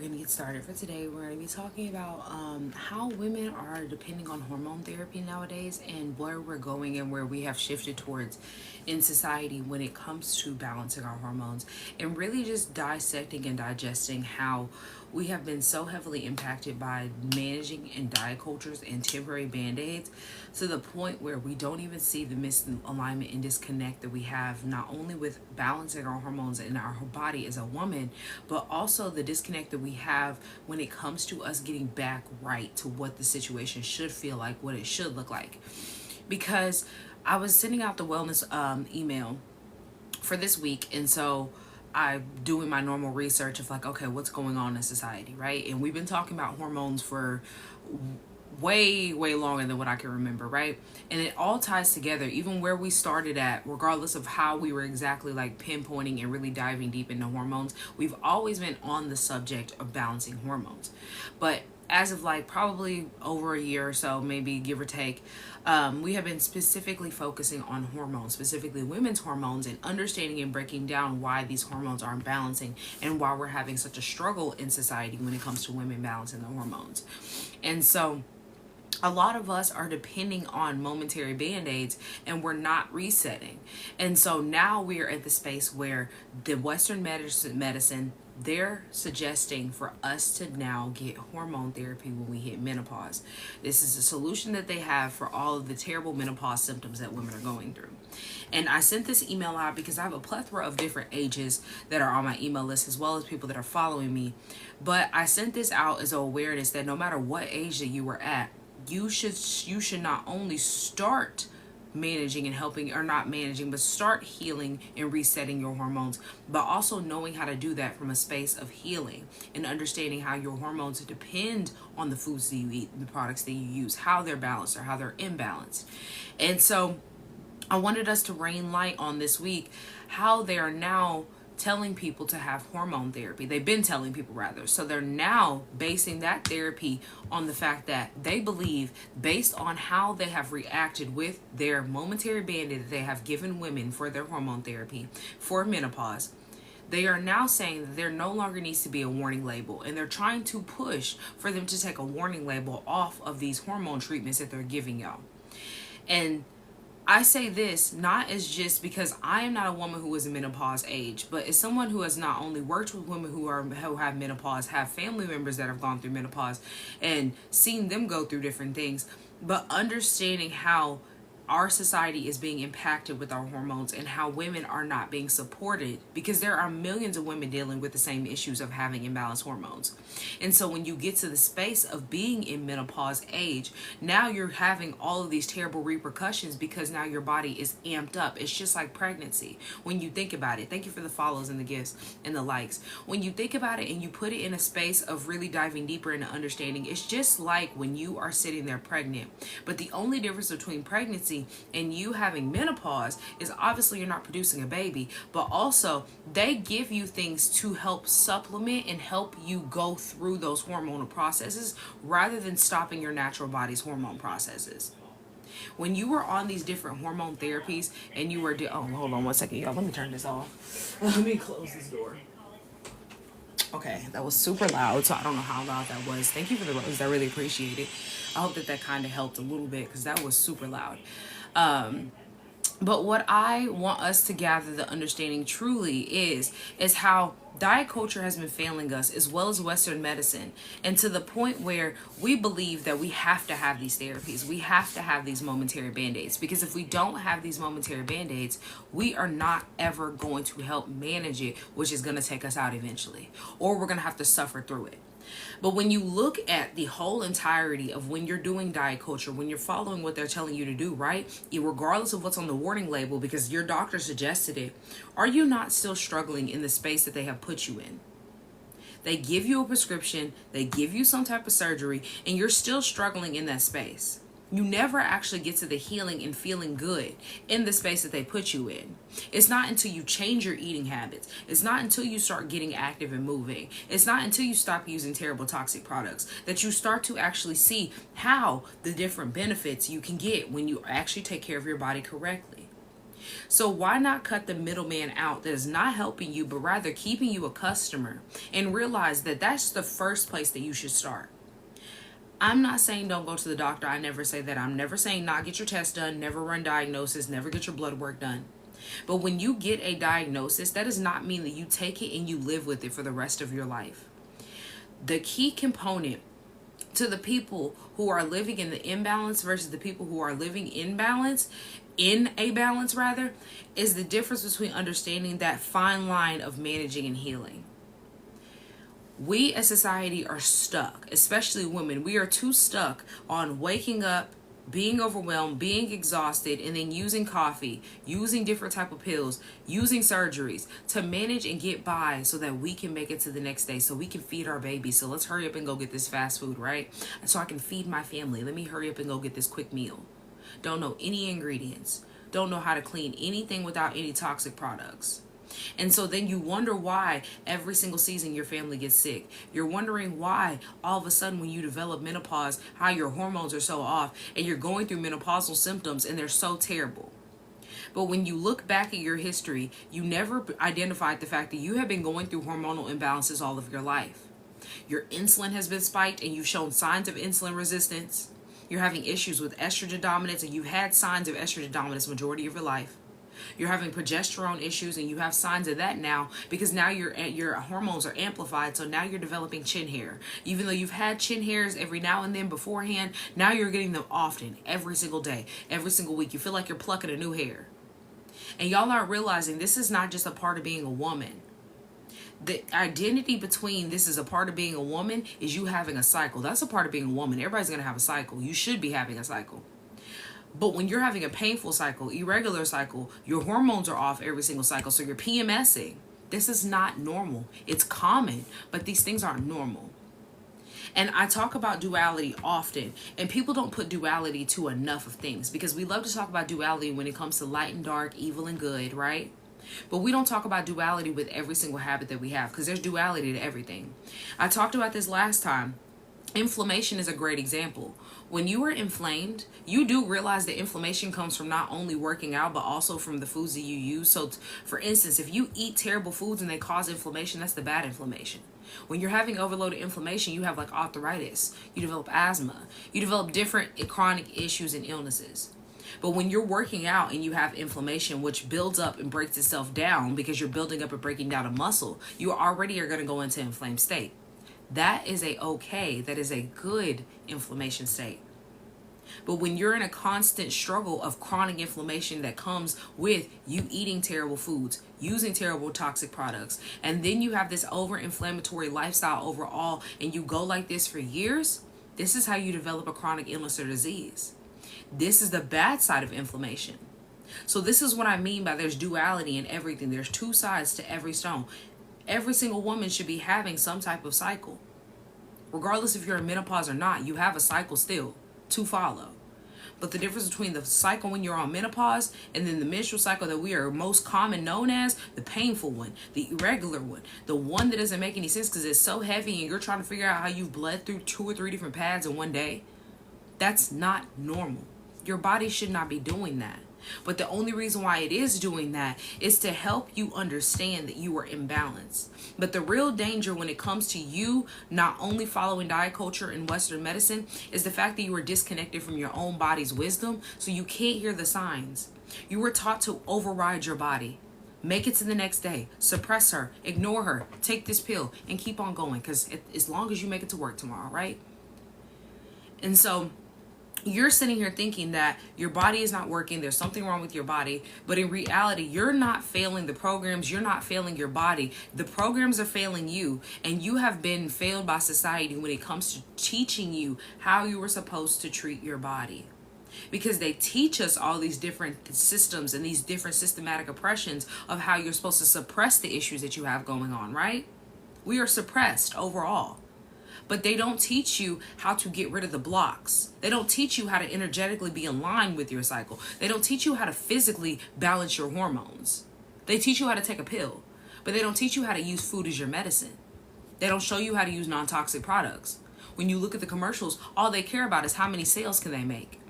going to get started. For today, we're going to be talking about how women are depending on hormone therapy nowadays and where we're going and where we have shifted towards in society when it comes to balancing our hormones, and really just dissecting and digesting how we have been so heavily impacted by managing and diet cultures and temporary band-aids to the point where we don't even see the misalignment and disconnect that we have, not only with balancing our hormones in our body as a woman, but also the disconnect that we have when it comes to us getting back right to what the situation should feel like, what it should look like. Because I was sending out the wellness email for this week, and so I'm doing my normal research of like, okay, what's going on in society, right? And we've been talking about hormones for way longer than what I can remember, right? And it all ties together, even where we started at, regardless of how we were exactly like pinpointing and really diving deep into hormones. We've always been on the subject of balancing hormones, but as of like probably over a year or so, maybe give or take, we have been specifically focusing on hormones, specifically women's hormones, and understanding and breaking down why these hormones aren't balancing and why we're having such a struggle in society when it comes to women balancing the hormones. And so a lot of us are depending on momentary band-aids and we're not resetting. And so now we're at the space where the Western medicine, they're suggesting for us to now get hormone therapy when we hit menopause. This is a solution that they have for all of the terrible menopause symptoms that women are going through. And I sent this email out because I have a plethora of different ages that are on my email list, as well as people that are following me. But I sent this out as an awareness that no matter what age that you were at, you should not only start managing and helping, or not managing, but start healing and resetting your hormones, but also knowing how to do that from a space of healing and understanding how your hormones depend on the foods that you eat, the products that you use, how they're balanced or how they're imbalanced. And so I wanted us to rain light on this week how they are now telling people to have hormone therapy. They've been telling people, rather. So they're now basing that therapy on the fact that they believe, based on how they have reacted with their momentary band-aid that they have given women for their hormone therapy for menopause, they are now saying that there no longer needs to be a warning label, and they're trying to push for them to take a warning label off of these hormone treatments that they're giving y'all. And I say this not as just because I am not a woman who is in menopause age, but as someone who has not only worked with women who have menopause, have family members that have gone through menopause, and seen them go through different things, but understanding how our society is being impacted with our hormones and how women are not being supported, because there are millions of women dealing with the same issues of having imbalanced hormones. And so when you get to the space of being in menopause age, now you're having all of these terrible repercussions because now your body is amped up. It's just like pregnancy. When you think about it, thank you for the follows and the gifts and the likes. When you think about it and you put it in a space of really diving deeper into understanding, it's just like when you are sitting there pregnant. But the only difference between pregnancy and you having menopause is obviously you're not producing a baby, but also they give you things to help supplement and help you go through those hormonal processes rather than stopping your natural body's hormone processes. When you were on these different hormone therapies and you were oh, hold on one second, y'all, let me turn this off. Let me close this door. Okay, that was super loud, so I don't know how loud that was. Thank you for the rose. I really appreciate it. I hope that kind of helped a little bit because that was super loud. But what I want us to gather the understanding truly is how diet culture has been failing us, as well as Western medicine, and to the point where we believe that we have to have these therapies, we have to have these momentary band-aids, because if we don't have these momentary band-aids, we are not ever going to help manage it, which is going to take us out eventually, or we're going to have to suffer through it. But when you look at the whole entirety of when you're doing diet culture, when you're following what they're telling you to do, right, regardless of what's on the warning label, because your doctor suggested it, are you not still struggling in the space that they have put you in? They give you a prescription, they give you some type of surgery, and you're still struggling in that space. You never actually get to the healing and feeling good in the space that they put you in. It's not until you change your eating habits. It's not until you start getting active and moving. It's not until you stop using terrible toxic products that you start to actually see how the different benefits you can get when you actually take care of your body correctly. So why not cut the middleman out that is not helping you, but rather keeping you a customer, and realize that that's the first place that you should start. I'm not saying don't go to the doctor. I never say that. I'm never saying not get your test done, never run diagnosis, never get your blood work done. But when you get a diagnosis, that does not mean that you take it and you live with it for the rest of your life. The key component to the people who are living in the imbalance versus the people who are living in a balance rather, is the difference between understanding that fine line of managing and healing. We as society are stuck, especially women. We are too stuck on waking up, being overwhelmed, being exhausted, and then using coffee, using different type of pills, using surgeries to manage and get by so that we can make it to the next day, so we can feed our babies. So let's hurry up and go get this fast food, right? So I can feed my family. Let me hurry up and go get this quick meal. Don't know any ingredients. Don't know how to clean anything without any toxic products. And so then you wonder why every single season your family gets sick. You're wondering why all of a sudden when you develop menopause, how your hormones are so off and you're going through menopausal symptoms and they're so terrible. But when you look back at your history, you never identified the fact that you have been going through hormonal imbalances all of your life. Your insulin has been spiked and you've shown signs of insulin resistance. You're having issues with estrogen dominance and you've had signs of estrogen dominance majority of your life. You're having progesterone issues and you have signs of that now because now your hormones are amplified. So now you're developing chin hair. Even though you've had chin hairs every now and then beforehand, now you're getting them often, every single day, every single week. You feel like you're plucking a new hair. And y'all aren't realizing this is not just a part of being a woman. The identity between this is a part of being a woman is you having a cycle. That's a part of being a woman. Everybody's going to have a cycle. You should be having a cycle. But when you're having a painful cycle, irregular cycle, your hormones are off every single cycle. So you're PMSing. This is not normal. It's common, but these things aren't normal. And I talk about duality often, and people don't put duality to enough of things because we love to talk about duality when it comes to light and dark, evil and good, right? But we don't talk about duality with every single habit that we have because there's duality to everything. I talked about this last time. Inflammation is a great example. When you are inflamed, you do realize that inflammation comes from not only working out, but also from the foods that you use. So for instance, if you eat terrible foods and they cause inflammation, that's the bad inflammation. When you're having overloaded inflammation, you have like arthritis, you develop asthma, you develop different chronic issues and illnesses. But when you're working out and you have inflammation, which builds up and breaks itself down because you're building up and breaking down a muscle, you already are going to go into an inflamed state. That is that is a good inflammation state. But when you're in a constant struggle of chronic inflammation that comes with you eating terrible foods, using terrible toxic products, and then you have this over-inflammatory lifestyle overall, and you go like this for years, this is how you develop a chronic illness or disease. This is the bad side of inflammation. So this is what I mean by there's duality in everything. There's two sides to every stone. Every single woman should be having some type of cycle. Regardless if you're in menopause or not, you have a cycle still to follow. But the difference between the cycle when you're on menopause and then the menstrual cycle that we are most common known as, the painful one, the irregular one, the one that doesn't make any sense because it's so heavy and you're trying to figure out how you've bled through 2 or 3 different pads in one day, that's not normal. Your body should not be doing that. But the only reason why it is doing that is to help you understand that you are imbalanced. But the real danger when it comes to you not only following diet culture and Western medicine is the fact that you are disconnected from your own body's wisdom, so you can't hear the signs. You were taught to override your body. Make it to the next day. Suppress her. Ignore her. Take this pill and keep on going because as long as you make it to work tomorrow, right? And so you're sitting here thinking that your body is not working, there's something wrong with your body, but in reality, you're not failing the programs, you're not failing your body. The programs are failing you, and you have been failed by society when it comes to teaching you how you were supposed to treat your body. Because they teach us all these different systems and these different systematic oppressions of how you're supposed to suppress the issues that you have going on, right? We are suppressed overall. But they don't teach you how to get rid of the blocks. They don't teach you how to energetically be in line with your cycle. They don't teach you how to physically balance your hormones. They teach you how to take a pill, but they don't teach you how to use food as your medicine. They don't show you how to use non-toxic products. When you look at the commercials, all they care about is how many sales can they make.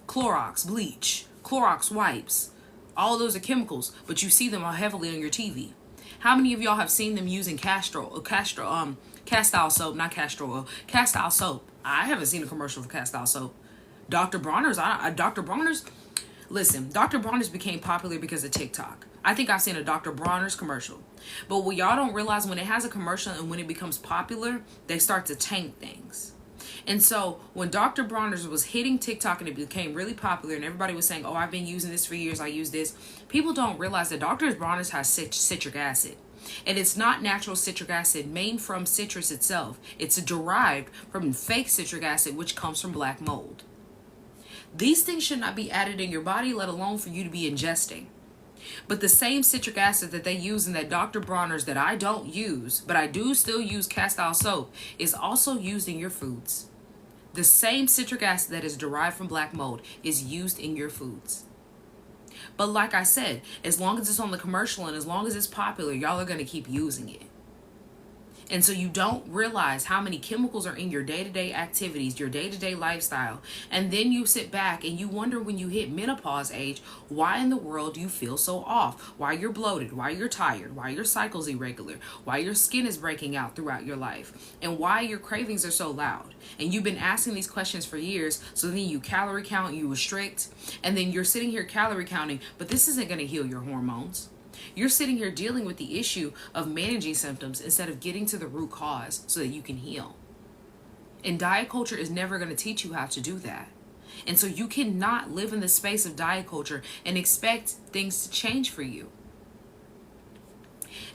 Clorox bleach, Clorox wipes, All of those are chemicals, but you see them heavily on your TV. How many of y'all have seen them using cast iron soap, not castor oil, cast iron soap? I haven't seen a commercial for cast iron soap. Dr. Bronner's, listen, Dr. Bronner's became popular because of TikTok. I think I've seen a Dr. Bronner's commercial. But what y'all don't realize, when it has a commercial and when it becomes popular, they start to taint things. And so when Dr. Bronner's was hitting TikTok and it became really popular and everybody was saying, oh, I've been using this for years, I use this, people don't realize that Dr. Bronner's has citric acid. And it's not natural citric acid made from citrus itself. It's derived from fake citric acid, which comes from black mold. These things should not be added in your body, let alone for you to be ingesting. But the same citric acid that they use in that Dr. Bronner's that I don't use, but I do still use cast iron soap, is also used in your foods. The same citric acid that is derived from black mold is used in your foods. But like I said, as long as it's on the commercial and as long as it's popular, y'all are going to keep using it. And so you don't realize how many chemicals are in your day-to-day activities, your day-to-day lifestyle. And then you sit back and you wonder, when you hit menopause age, why in the world you feel so off, why you're bloated, why you're tired, why your cycle's irregular, why your skin is breaking out throughout your life, and why your cravings are so loud. And you've been asking these questions for years, so then you calorie count, you restrict, and then you're sitting here calorie counting, but this isn't going to heal your hormones. You're sitting here dealing with the issue of managing symptoms instead of getting to the root cause so that you can heal. And diet culture is never going to teach you how to do that. And so you cannot live in the space of diet culture and expect things to change for you.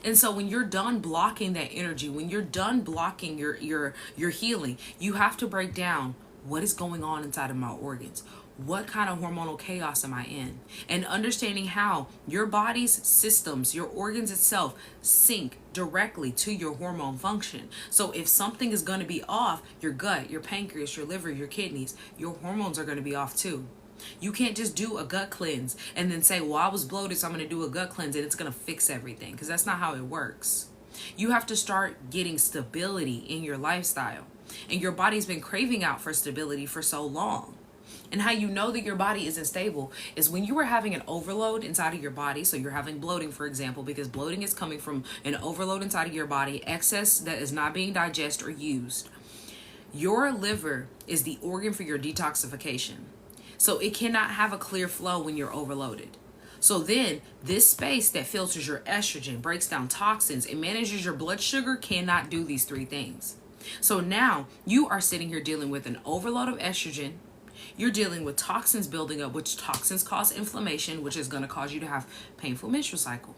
And so when you're done blocking that energy, when you're done blocking your healing, you have to break down what is going on inside of my organs. What kind of hormonal chaos am I in? And understanding how your body's systems, your organs itself, sync directly to your hormone function. So if something is going to be off, your gut, your pancreas, your liver, your kidneys, your hormones are going to be off too. You can't just do a gut cleanse and then say, well, I was bloated, so I'm going to do a gut cleanse and it's going to fix everything, because that's not how it works. You have to start getting stability in your lifestyle. And your body's been craving out for stability for so long. And how you know that your body isn't stable is when you are having an overload inside of your body. So you're having bloating, for example, because bloating is coming from an overload inside of your body, excess that is not being digested or used. Your liver is the organ for your detoxification. So it cannot have a clear flow when you're overloaded. So then this space that filters your estrogen, breaks down toxins, and manages your blood sugar cannot do these three things. So now you are sitting here dealing with an overload of estrogen. You're dealing with toxins building up, which toxins cause inflammation, which is going to cause you to have painful menstrual cycle.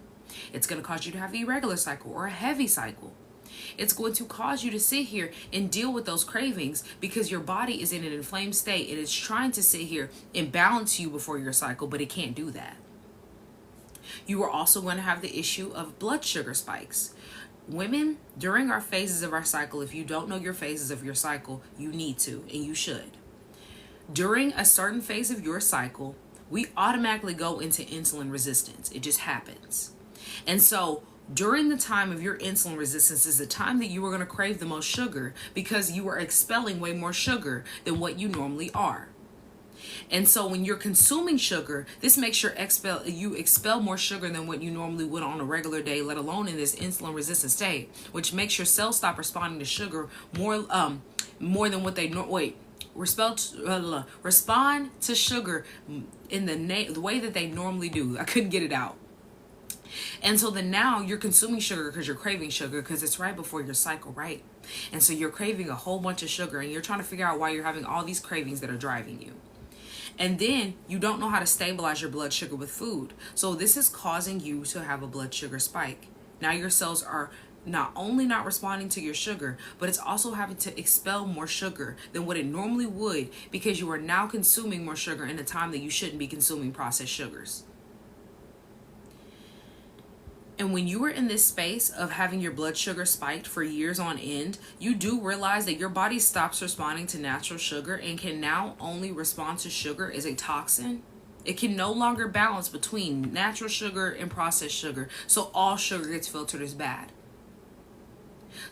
It's going to cause you to have irregular cycle or a heavy cycle. It's going to cause you to sit here and deal with those cravings because your body is in an inflamed state and it's trying to sit here and balance you before your cycle, but it can't do that. You are also going to have the issue of blood sugar spikes. Women, during our phases of our cycle, if you don't know your phases of your cycle, you need to, and you should. During a certain phase of your cycle, we automatically go into insulin resistance. It just happens. And so during the time of your insulin resistance is the time that you are going to crave the most sugar because you are expelling way more sugar than what you normally are. And so when you're consuming sugar, this makes you expel more sugar than what you normally would on a regular day, let alone in this insulin resistant state, which makes your cells stop responding to sugar more than what they respond to sugar in the way that they normally do. I couldn't get it out. And so then now you're consuming sugar because you're craving sugar because it's right before your cycle, right? And so you're craving a whole bunch of sugar and you're trying to figure out why you're having all these cravings that are driving you. And then you don't know how to stabilize your blood sugar with food. So this is causing you to have a blood sugar spike. Now your cells are not only not responding to your sugar, but it's also having to expel more sugar than what it normally would because you are now consuming more sugar in a time that you shouldn't be consuming processed sugars. And when you are in this space of having your blood sugar spiked for years on end, you do realize that your body stops responding to natural sugar and can now only respond to sugar as a toxin. It can no longer balance between natural sugar and processed sugar. So all sugar gets filtered as bad.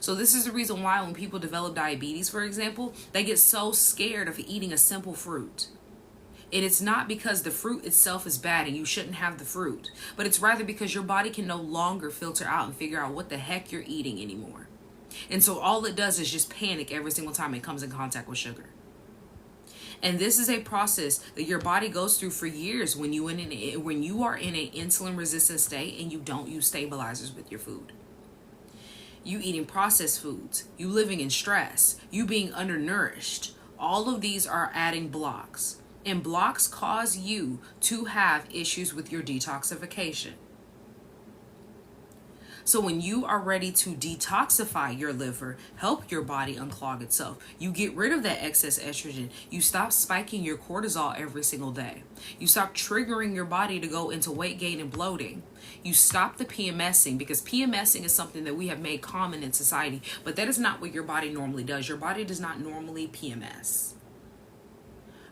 So this is the reason why when people develop diabetes, for example, they get so scared of eating a simple fruit. And it's not because the fruit itself is bad and you shouldn't have the fruit, but it's rather because your body can no longer filter out and figure out what the heck you're eating anymore. And so all it does is just panic every single time it comes in contact with sugar. And this is a process that your body goes through for years when you are in an insulin resistant state and you don't use stabilizers with your food. You eating processed foods, you living in stress, you being undernourished. All of these are adding blocks. And blocks cause you to have issues with your detoxification. So when you are ready to detoxify your liver, help your body unclog itself, you get rid of that excess estrogen. You stop spiking your cortisol every single day. You stop triggering your body to go into weight gain and bloating. You stop the PMSing, because PMSing is something that we have made common in society, but that is not what your body normally does. Your body does not normally PMS.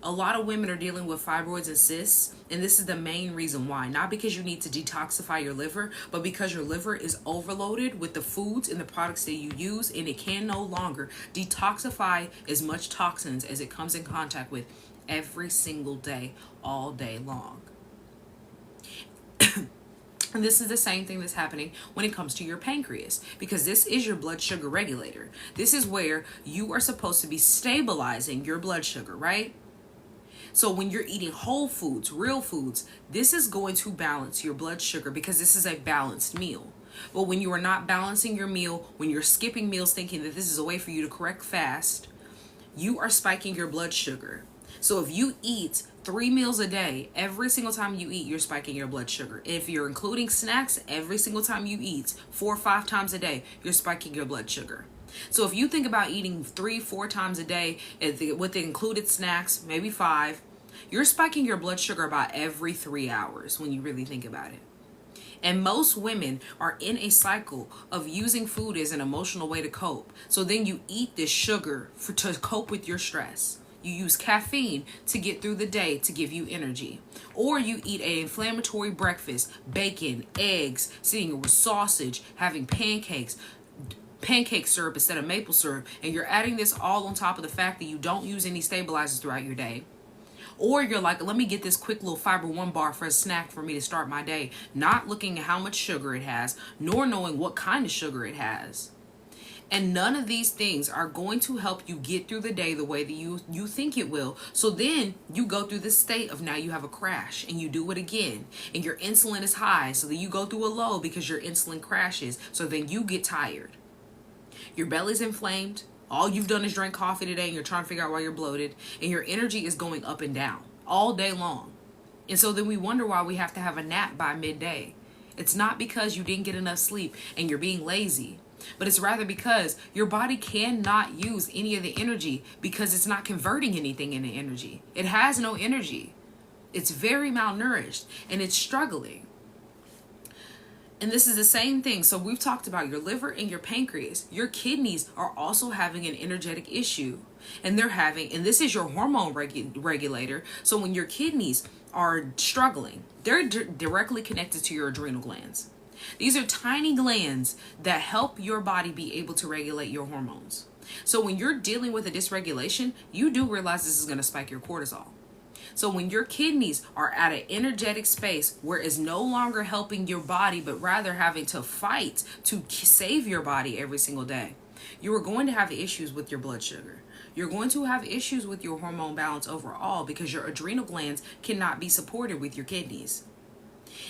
A lot of women are dealing with fibroids and cysts, and this is the main reason why. Not because you need to detoxify your liver, but because your liver is overloaded with the foods and the products that you use, and it can no longer detoxify as much toxins as it comes in contact with every single day, all day long. And this is the same thing that's happening when it comes to your pancreas, because this is your blood sugar regulator. This is where you are supposed to be stabilizing your blood sugar, right? So when you're eating whole foods, real foods, this is going to balance your blood sugar because this is a balanced meal. But when you are not balancing your meal, when you're skipping meals thinking that this is a way for you to correct fast, you are spiking your blood sugar. So if you eat 3 meals a day, every single time you eat, you're spiking your blood sugar. If you're including snacks, every single time you eat, 4 or 5 times a day, you're spiking your blood sugar. So if you think about eating 3-4 times a day with the included snacks, maybe 5, you're spiking your blood sugar about every 3 hours when you really think about it. And most women are in a cycle of using food as an emotional way to cope. So then you eat this sugar to cope with your stress. You use caffeine to get through the day to give you energy. Or you eat an inflammatory breakfast, bacon, eggs, sitting with sausage, having pancake syrup instead of maple syrup, and you're adding this all on top of the fact that you don't use any stabilizers throughout your day. Or you're like, let me get this quick little Fiber One bar for a snack for me to start my day, not looking at how much sugar it has, nor knowing what kind of sugar it has. And none of these things are going to help you get through the day the way that you think it will. So then you go through this state of now you have a crash and you do it again. And your insulin is high. So then you go through a low because your insulin crashes. So then you get tired. Your belly's inflamed. All you've done is drink coffee today and you're trying to figure out why you're bloated. And your energy is going up and down all day long. And so then we wonder why we have to have a nap by midday. It's not because you didn't get enough sleep and you're being lazy. But it's rather because your body cannot use any of the energy because it's not converting anything into energy. It has no energy. It's very malnourished and it's struggling. And this is the same thing. So we've talked about your liver and your pancreas. Your kidneys are also having an energetic issue. And this is your hormone regulator. So when your kidneys are struggling, they're directly connected to your adrenal glands. These are tiny glands that help your body be able to regulate your hormones. So when you're dealing with a dysregulation, you do realize this is going to spike your cortisol. So when your kidneys are at an energetic space where it's no longer helping your body, but rather having to fight to save your body every single day, you are going to have issues with your blood sugar. You're going to have issues with your hormone balance overall because your adrenal glands cannot be supported with your kidneys.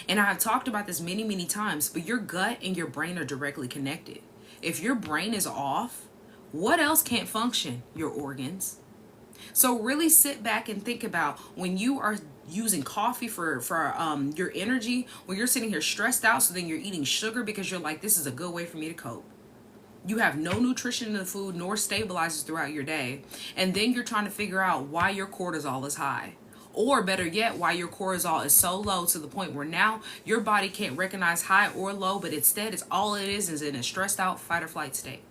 And I have talked about this many, many times, but your gut and your brain are directly connected. If your brain is off, what else can't function? Your organs. So really sit back and think about when you are using coffee for your energy, when you're sitting here stressed out, so then you're eating sugar because you're like, this is a good way for me to cope. You have no nutrition in the food nor stabilizers throughout your day. And then you're trying to figure out why your cortisol is high. Or better yet, why your cortisol is so low to the point where now your body can't recognize high or low, but instead it's all it is in a stressed out fight or flight state.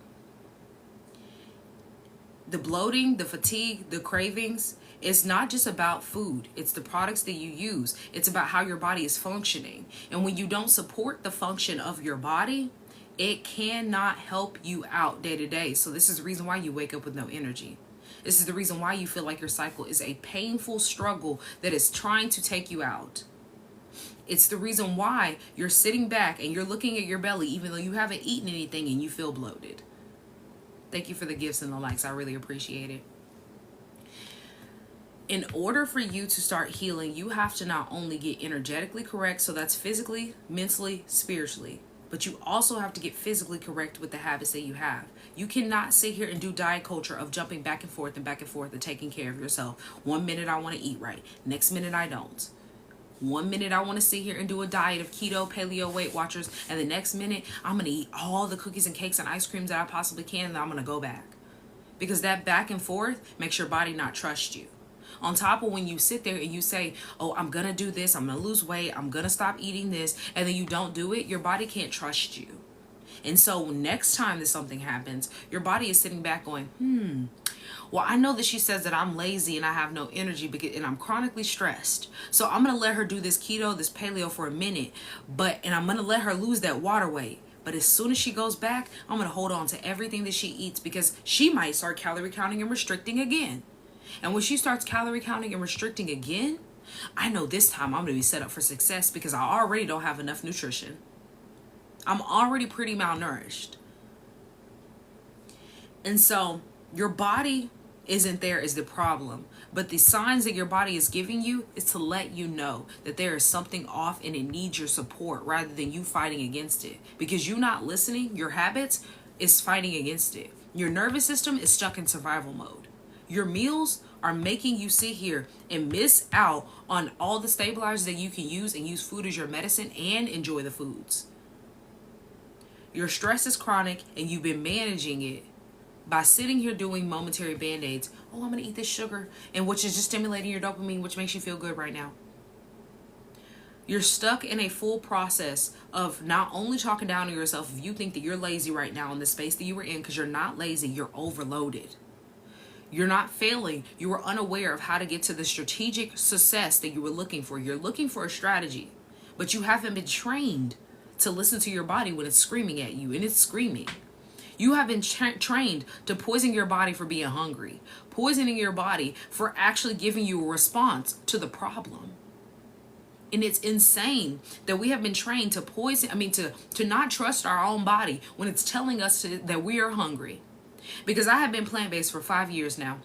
The bloating, the fatigue, the cravings, it's not just about food. It's the products that you use. It's about how your body is functioning. And when you don't support the function of your body, it cannot help you out day to day. So this is the reason why you wake up with no energy. This is the reason why you feel like your cycle is a painful struggle that is trying to take you out. It's the reason why you're sitting back and you're looking at your belly even though you haven't eaten anything and you feel bloated. Thank you for the gifts and the likes. I really appreciate it. In order for you to start healing, you have to not only get energetically correct, so that's physically, mentally, spiritually, but you also have to get physically correct with the habits that you have. You cannot sit here and do diet culture of jumping back and forth and taking care of yourself. 1 minute I want to eat right, next minute I don't. 1 minute I want to sit here and do a diet of keto, paleo, Weight Watchers, and the next minute I'm going to eat all the cookies and cakes and ice creams that I possibly can, and then I'm going to go back. Because that back and forth makes your body not trust you. On top of when you sit there and you say, oh, I'm going to do this, I'm going to lose weight, I'm going to stop eating this, and then you don't do it, your body can't trust you. And so next time that something happens, your body is sitting back going, well, I know that she says that I'm lazy and I have no energy and I'm chronically stressed. So I'm going to let her do this keto, this paleo for a minute, and I'm going to let her lose that water weight. But as soon as she goes back, I'm going to hold on to everything that she eats because she might start calorie counting and restricting again. And when she starts calorie counting and restricting again, I know this time I'm going to be set up for success because I already don't have enough nutrition. I'm already pretty malnourished. And so your body isn't there is the problem. But the signs that your body is giving you is to let you know that there is something off and it needs your support rather than you fighting against it. Because you not listening, your habits is fighting against it. Your nervous system is stuck in survival mode. Your meals are making you sit here and miss out on all the stabilizers that you can use and use food as your medicine and enjoy the foods. Your stress is chronic and you've been managing it by sitting here doing momentary band-aids. Oh, I'm going to eat this sugar, and which is just stimulating your dopamine, which makes you feel good right now. You're stuck in a full process of not only talking down to yourself if you think that you're lazy right now in the space that you were in, because you're not lazy, you're overloaded. You're not failing. You were unaware of how to get to the strategic success that you were looking for. You're looking for a strategy, but you haven't been trained to listen to your body when it's screaming at you, and it's screaming. You have been trained to poison your body for being hungry, poisoning your body for actually giving you a response to the problem. And it's insane that we have been trained to to not trust our own body when it's telling us that we are hungry. Because I have been plant-based for 5 years now.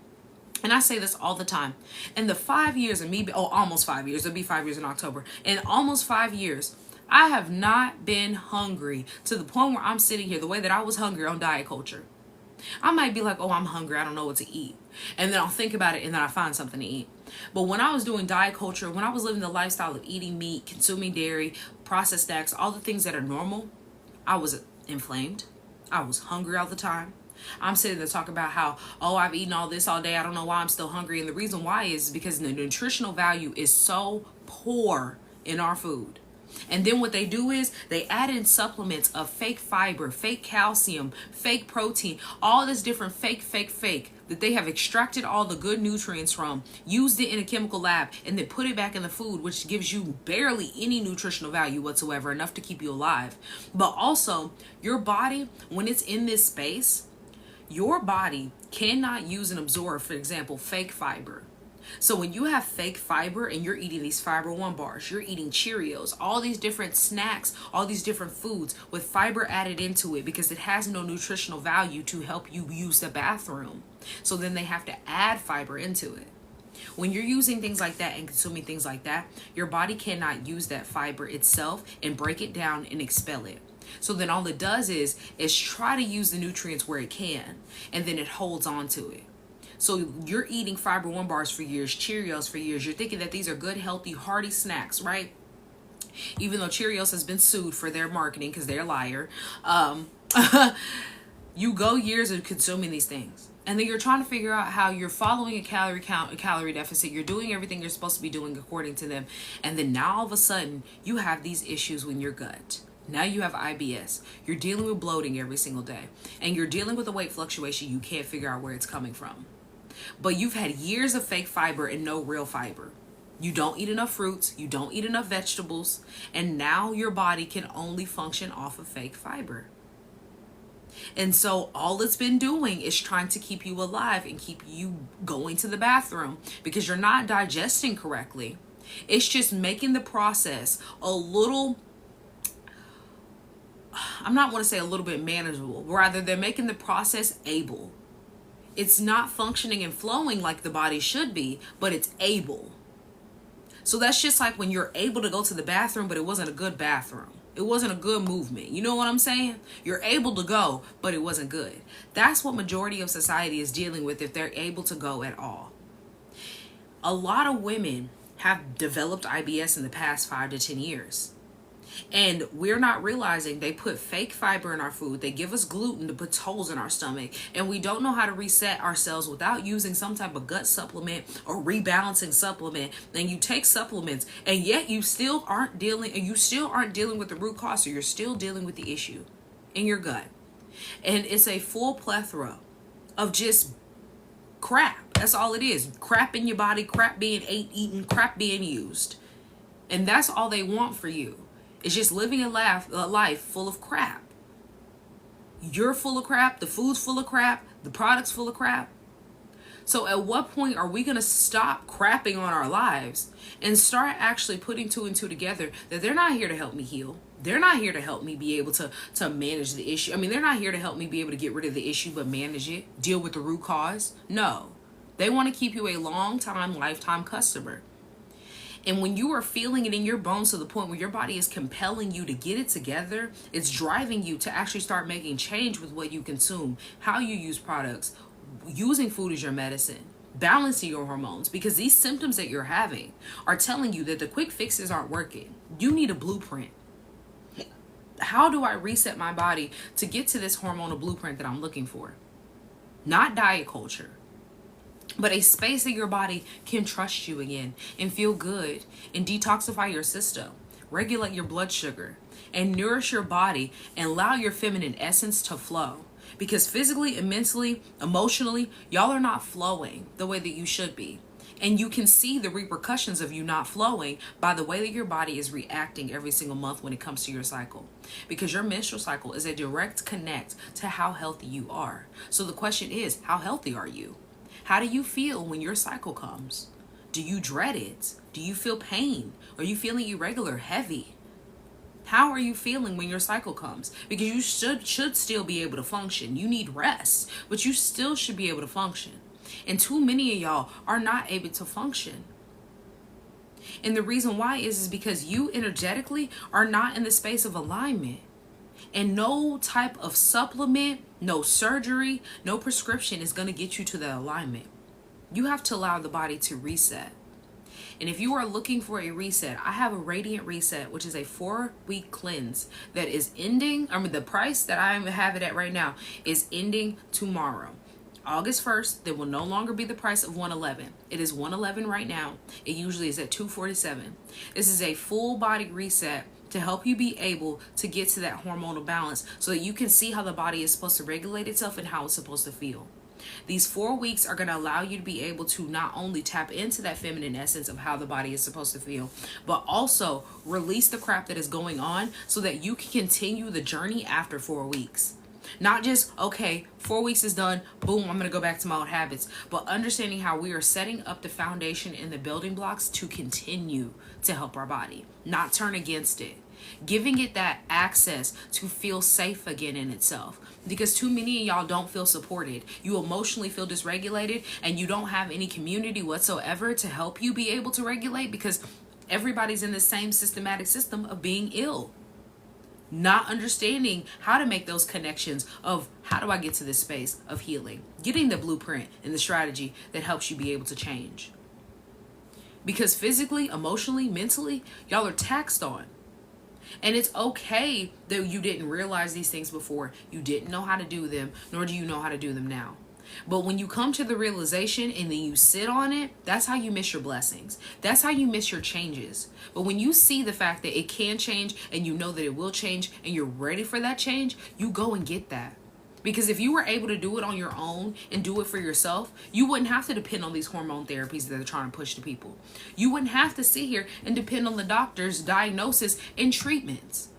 And I say this all the time. In the 5 years of me, almost 5 years, it'll be 5 years in October. In almost 5 years, I have not been hungry to the point where I'm sitting here the way that I was hungry on diet culture. I might be like, oh, I'm hungry, I don't know what to eat. And then I'll think about it and then I find something to eat. But when I was doing diet culture, when I was living the lifestyle of eating meat, consuming dairy, processed snacks, all the things that are normal, I was inflamed. I was hungry all the time. I'm sitting there talking about how, oh, I've eaten all this all day, I don't know why I'm still hungry. And the reason why is because the nutritional value is so poor in our food. And then what they do is they add in supplements of fake fiber, fake calcium, fake protein, all this different fake that they have extracted all the good nutrients from, used it in a chemical lab, and then put it back in the food, which gives you barely any nutritional value whatsoever, enough to keep you alive. But also, your body, when it's in this space, your body cannot use and absorb, for example, fake fiber. So when you have fake fiber and you're eating these Fiber One bars, you're eating Cheerios, all these different snacks, all these different foods with fiber added into it because it has no nutritional value to help you use the bathroom. So then they have to add fiber into it. When you're using things like that and consuming things like that, your body cannot use that fiber itself and break it down and expel it. So then all it does is try to use the nutrients where it can, and then it holds on to it. So you're eating Fiber One bars for years, Cheerios for years. You're thinking that these are good, healthy, hearty snacks, right? Even though Cheerios has been sued for their marketing because they're a liar. You go years of consuming these things. And then you're trying to figure out how you're following a calorie count, a calorie deficit. You're doing everything you're supposed to be doing according to them. And then now all of a sudden, you have these issues in your gut. Now you have IBS. You're dealing with bloating every single day. And you're dealing with a weight fluctuation. You can't figure out where it's coming from. But you've had years of fake fiber and no real fiber. You don't eat enough fruits. You don't eat enough vegetables. And now your body can only function off of fake fiber. And so all it's been doing is trying to keep you alive and keep you going to the bathroom because you're not digesting correctly. It's just making the process a little, I'm not want to say a little bit manageable, rather they're making the process able. It's not functioning and flowing like the body should be, but it's able. So that's just like when you're able to go to the bathroom, but it wasn't a good bathroom. It wasn't a good movement. You know what I'm saying? You're able to go, but it wasn't good. That's what majority of society is dealing with if they're able to go at all. A lot of women have developed IBS in the past 5 to 10 years. And we're not realizing they put fake fiber in our food. They give us gluten to put holes in our stomach. And we don't know how to reset ourselves without using some type of gut supplement or rebalancing supplement. And you take supplements and yet you still aren't dealing with the root cause. So you're still dealing with the issue in your gut. And it's a full plethora of just crap. That's all it is. Crap in your body, crap being eaten, crap being used. And that's all they want for you. It's just living a life full of crap. You're full of crap. The food's full of crap. The product's full of crap. So at what point are we going to stop crapping on our lives and start actually putting 2 and 2 together that they're not here to help me heal? They're not here to help me be able to manage the issue. I mean, they're not here to help me be able to get rid of the issue, but manage it, deal with the root cause. No, they want to keep you a long time, lifetime customer. And when you are feeling it in your bones to the point where your body is compelling you to get it together, it's driving you to actually start making change with what you consume, how you use products, using food as your medicine, balancing your hormones, because these symptoms that you're having are telling you that the quick fixes aren't working. You need a blueprint. How do I reset my body to get to this hormonal blueprint that I'm looking for? Not diet culture, but a space that your body can trust you again and feel good and detoxify your system, regulate your blood sugar, and nourish your body and allow your feminine essence to flow. Because physically and mentally, emotionally, y'all are not flowing the way that you should be. And you can see the repercussions of you not flowing by the way that your body is reacting every single month when it comes to your cycle. Because your menstrual cycle is a direct connect to how healthy you are. So the question is, how healthy are you? How do you feel when your cycle comes? Do you dread it? Do you feel pain? Are you feeling irregular, heavy? How are you feeling when your cycle comes? Because you should still be able to function. You need rest, but you still should be able to function. And too many of y'all are not able to function. And the reason why is because you energetically are not in the space of alignment. And no type of supplement, no surgery, no prescription is going to get you to that alignment. You have to allow the body to reset. And if you are looking for a reset, I have a Radiant Reset, which is a 4-week cleanse that is ending. The price that I have it at right now is ending tomorrow. August 1st, there will no longer be the price of $111. It is $111 right now. It usually is at $247. This is a full body reset to help you be able to get to that hormonal balance so that you can see how the body is supposed to regulate itself and how it's supposed to feel. These 4 weeks are going to allow you to be able to not only tap into that feminine essence of how the body is supposed to feel, but also release the crap that is going on so that you can continue the journey after 4 weeks. Not just, okay, 4 weeks is done, boom, I'm going to go back to my old habits, but understanding how we are setting up the foundation and the building blocks to continue to help our body, not turn against it. Giving it that access to feel safe again in itself. Because too many of y'all don't feel supported. You emotionally feel dysregulated and you don't have any community whatsoever to help you be able to regulate because everybody's in the same systematic system of being ill. Not understanding how to make those connections of how do I get to this space of healing. Getting the blueprint and the strategy that helps you be able to change. Because physically, emotionally, mentally, y'all are taxed on. And it's okay that you didn't realize these things before. You didn't know how to do them, nor do you know how to do them now. But when you come to the realization and then you sit on it, that's how you miss your blessings. That's how you miss your changes. But when you see the fact that it can change and you know that it will change and you're ready for that change, you go and get that. Because if you were able to do it on your own and do it for yourself, you wouldn't have to depend on these hormone therapies that they're trying to push to people. You wouldn't have to sit here and depend on the doctor's diagnosis and treatments.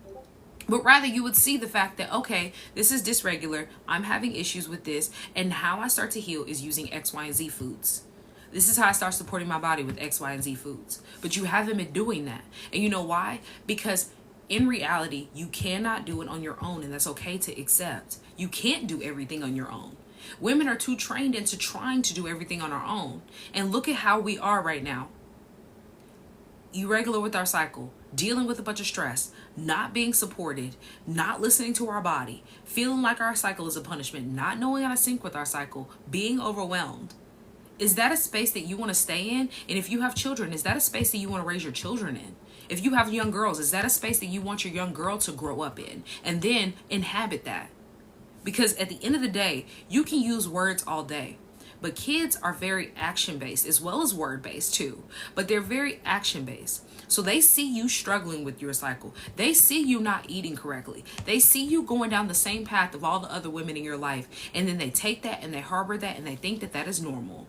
but rather you would see the fact that, okay, this is dysregular, I'm having issues with this, and how I start to heal is using X, Y, and Z foods. This is how I start supporting my body, with X, Y, and Z foods. But you haven't been doing that. And you know why? Because in reality, you cannot do it on your own, and that's okay to accept. You can't do everything on your own. Women are too trained into trying to do everything on our own. And look at how we are right now. Irregular with our cycle, dealing with a bunch of stress, not being supported, not listening to our body, feeling like our cycle is a punishment, not knowing how to sync with our cycle, being overwhelmed. Is that a space that you want to stay in? And if you have children, is that a space that you want to raise your children in? If you have young girls, is that a space that you want your young girl to grow up in and then inhabit that? Because at the end of the day, you can use words all day. But kids are very action-based as well as word-based too. But they're very action-based. So they see you struggling with your cycle. They see you not eating correctly. They see you going down the same path of all the other women in your life. And then they take that and they harbor that and they think that that is normal.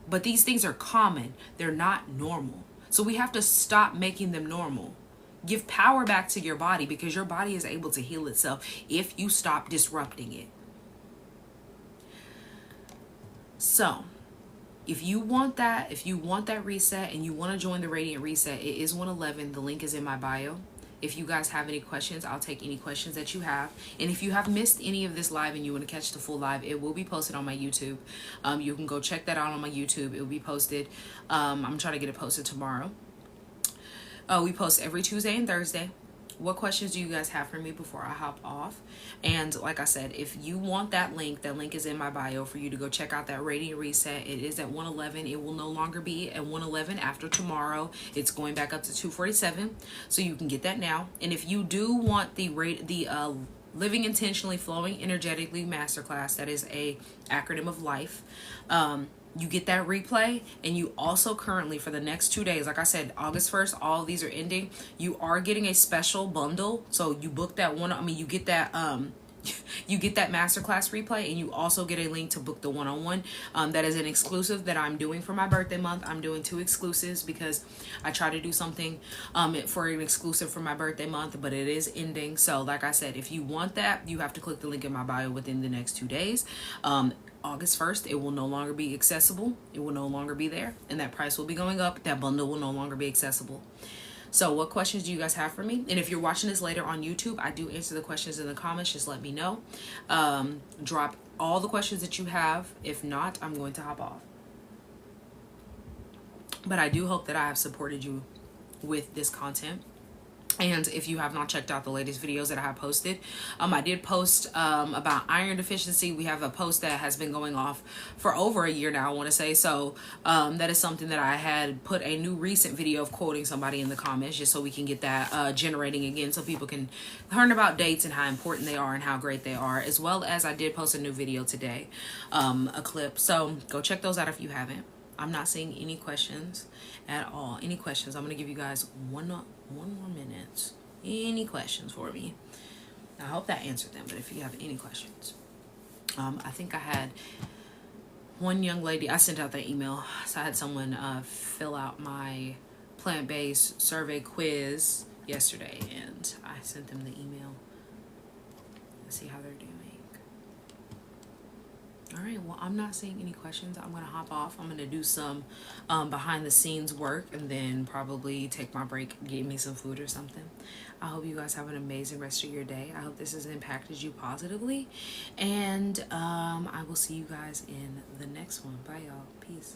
But these things are common. They're not normal. So we have to stop making them normal. Give power back to your body, because your body is able to heal itself if you stop disrupting it. So if you want that reset and you want to join the Radiant Reset, it is 111. The link is in my bio. If you guys have any questions, I'll take any questions that you have. And if you have missed any of this live and you want to catch the full live, it will be posted on my YouTube. You can go check that out on my YouTube. It will be posted. I'm trying to get it posted tomorrow. We post every Tuesday and Thursday. What questions do you guys have for me before I hop off? And like I said, if you want that link is in my bio for you to go check out that Radiant Reset. It is at 111. It will no longer be at 111 after tomorrow. It's going back up to 247. So you can get that now. And if you do want the Living Intentionally, Flowing Energetically Masterclass, that is a acronym of life, you get that replay. And you also currently, for the next 2 days, like I said, August 1st, all of these are ending. You are getting a special bundle. So you book that one. You get that you get that masterclass replay, and you also get a link to book the one-on-one. That is an exclusive that I'm doing for my birthday month. I'm doing 2 exclusives because I try to do something for an exclusive for my birthday month, but it is ending. So like I said, if you want that, you have to click the link in my bio within the next 2 days. August 1st, it will no longer be accessible. It will no longer be there, and that price will be going up. That bundle will no longer be accessible. So what questions do you guys have for me? And if you're watching this later on YouTube, I do answer the questions in the comments. Just let me know. Drop all the questions that you have. If not, I'm going to hop off. But I do hope that I have supported you with this content. And if you have not checked out the latest videos that I have posted, I did post about iron deficiency. We have a post that has been going off for over a year now, I want to say. So that is something that I had put a new recent video of quoting somebody in the comments, just so we can get that generating again, so people can learn about dates and how important they are and how great they are, as well as I did post a new video today, a clip. So go check those out if you haven't. I'm not seeing any questions at all. Any questions? I'm going to give you guys one more minute. Any questions for me? I hope that answered them, but if you have any questions. I think I had one young lady, I sent out that email. So I had someone fill out my plant-based survey quiz yesterday, and I sent them the email. Let's see how they're doing. All right, well, I'm not seeing any questions. I'm going to hop off. I'm going to do some behind the scenes work, and then probably take my break, get me some food or something. I hope you guys have an amazing rest of your day. I hope this has impacted you positively. And I will see you guys in the next one. Bye, y'all. Peace.